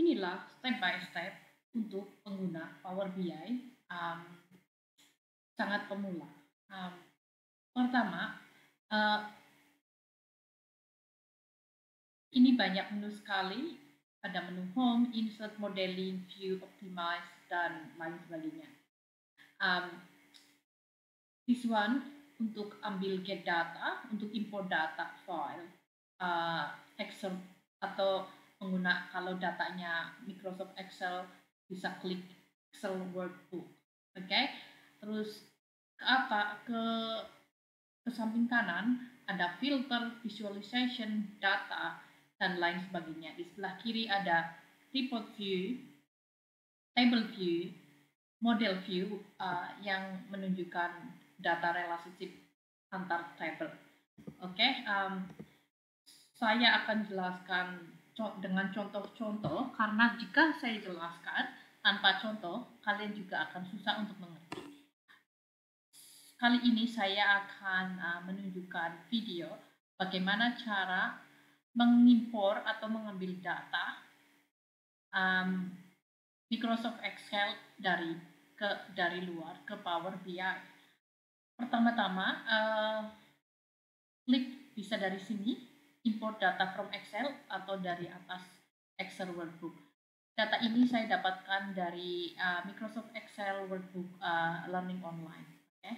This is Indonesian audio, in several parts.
inilah step by step untuk pengguna Power BI sangat pemula. Pertama, ini banyak menu sekali. Ada menu Home, Insert, Modeling, View, Optimize, dan lain sebagainya. This one untuk ambil get data, untuk import data file, Excel atau pengguna kalau datanya Microsoft Excel bisa klik Excel Workbook, oke? Terus ke samping kanan ada filter, visualization, data, dan lain sebagainya. Di sebelah kiri ada report view, table view, model view yang menunjukkan data relationship antar table. Oke, saya akan jelaskan dengan contoh-contoh karena jika saya jelaskan tanpa contoh, kalian juga akan susah untuk mengerti. Kali ini saya akan menunjukkan video bagaimana cara mengimpor atau mengambil data Microsoft Excel dari luar ke Power BI. Pertama-tama, klik bisa dari sini, import data from Excel atau dari atas Excel Workbook. Data ini saya dapatkan dari Microsoft Excel Workbook Learning Online. Okay.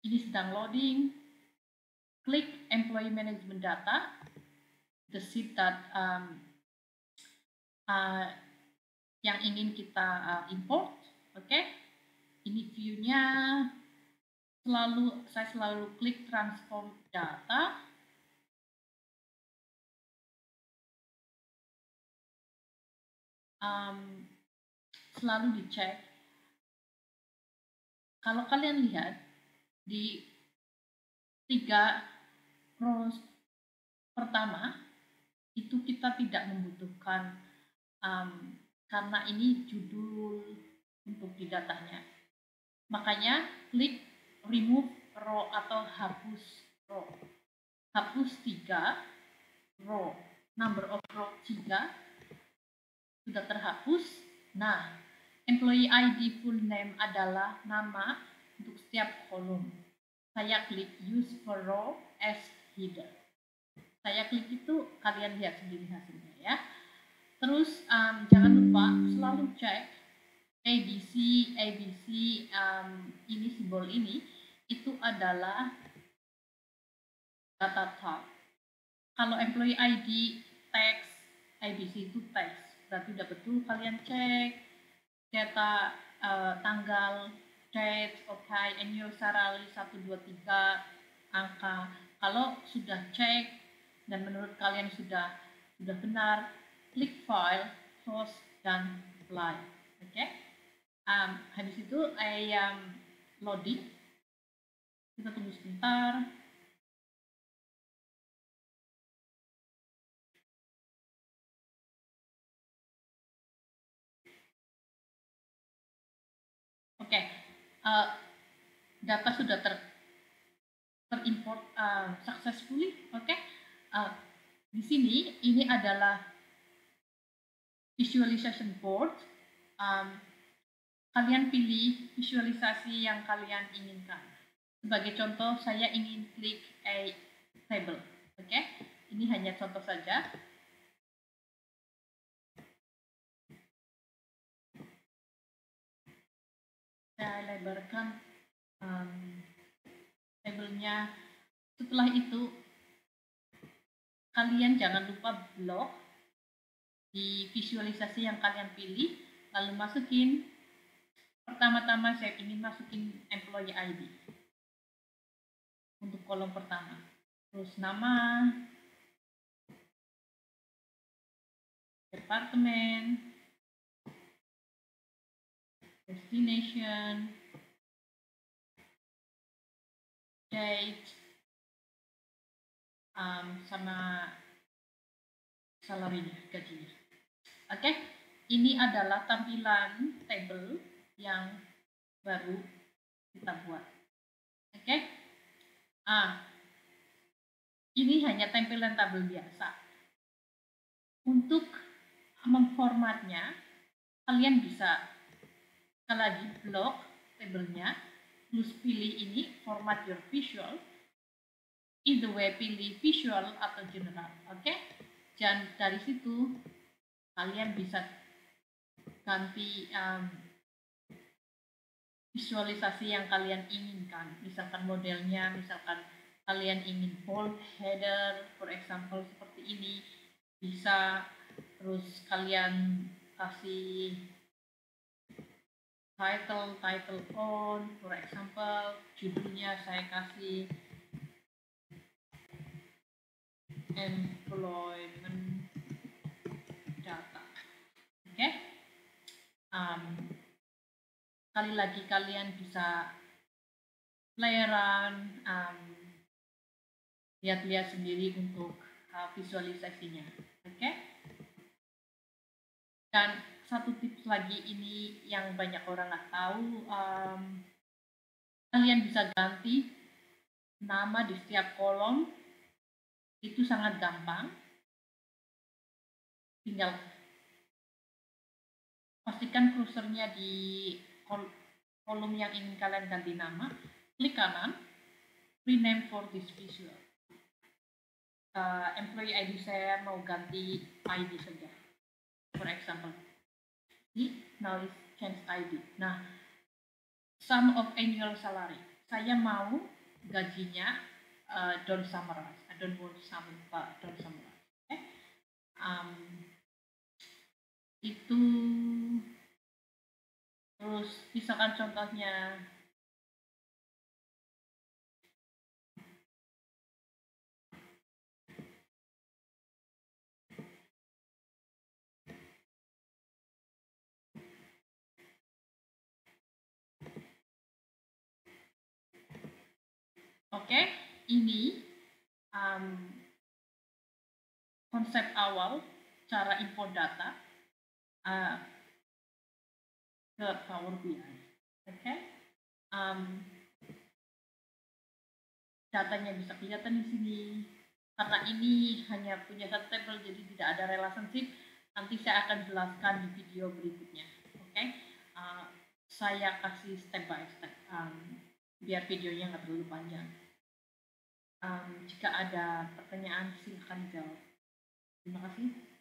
Ini sedang loading. Klik Employee Management Data, the sheet that yang ingin kita import. Oke. Ini view-nya. Saya selalu klik transform data. Selalu dicek. Kalau kalian lihat di 3 rows pertama itu kita tidak membutuhkan karena ini judul untuk di datanya. Makanya klik remove row atau hapus row. Hapus 3 row. Number of row 3 sudah terhapus. Nah, employee ID full name adalah nama untuk setiap kolom. Saya klik use for row as header. Saya klik itu, kalian lihat sendiri hasilnya ya. Terus jangan lupa selalu cek ABC, ini simbol ini itu adalah data type. Kalau employee ID text, ABC itu text. Berarti udah betul kalian cek data tanggal, date, annual salary 1, 2, 3, angka. Kalau sudah cek dan menurut kalian sudah benar, klik file, close, dan apply. Oke. Habis itu loading. Kita tunggu sebentar. Oke. Data sudah terimport successfully. Oke. Di sini ini adalah visualization board. Kalian pilih visualisasi yang kalian inginkan. Sebagai contoh, saya ingin klik a table. Oke, ini hanya contoh saja. Saya lebarkan tabelnya. Setelah itu, kalian jangan lupa blok di visualisasi yang kalian pilih, lalu masukin. Pertama-tama saya ingin masukin employee ID untuk kolom pertama. Terus nama, departemen, destination, date, sama salary-nya, gajinya. Oke, ini adalah tampilan table yang baru kita buat. Oke, ini hanya tampilan tabel biasa. Untuk memformatnya, kalian bisa sekali lagi blok tabelnya, terus pilih ini format your visual, either way pilih visual atau general, oke? Dan dari situ kalian bisa ganti visualisasi yang kalian inginkan, misalkan modelnya, misalkan kalian ingin bold header, for example seperti ini, bisa. Terus kalian kasih title on, for example judulnya saya kasih employment data, oke? Sekali lagi kalian bisa layeran, lihat-lihat sendiri untuk visualisasinya, oke? Dan satu tips lagi ini yang banyak orang nggak tahu, kalian bisa ganti nama di setiap kolom, itu sangat gampang. Tinggal pastikan kursornya di kolom yang ingin kalian ganti nama, klik kanan, rename for this visual. Employee ID saya mau ganti ID saja, for example. Now is change ID. Nah, sum of annual salary. Saya mau gajinya don't summarize. I don't want don't summarize. Okay? Itu terus misalkan contohnya oke, ini konsep awal cara import data ke Power BI. Oke, datanya bisa kelihatan di sini. Karena ini hanya punya satu tabel, jadi tidak ada relationship. Nanti saya akan jelaskan di video berikutnya. Oke, saya kasih step by step biar videonya nggak terlalu panjang. Jika ada pertanyaan silahkan jawab. Terima kasih.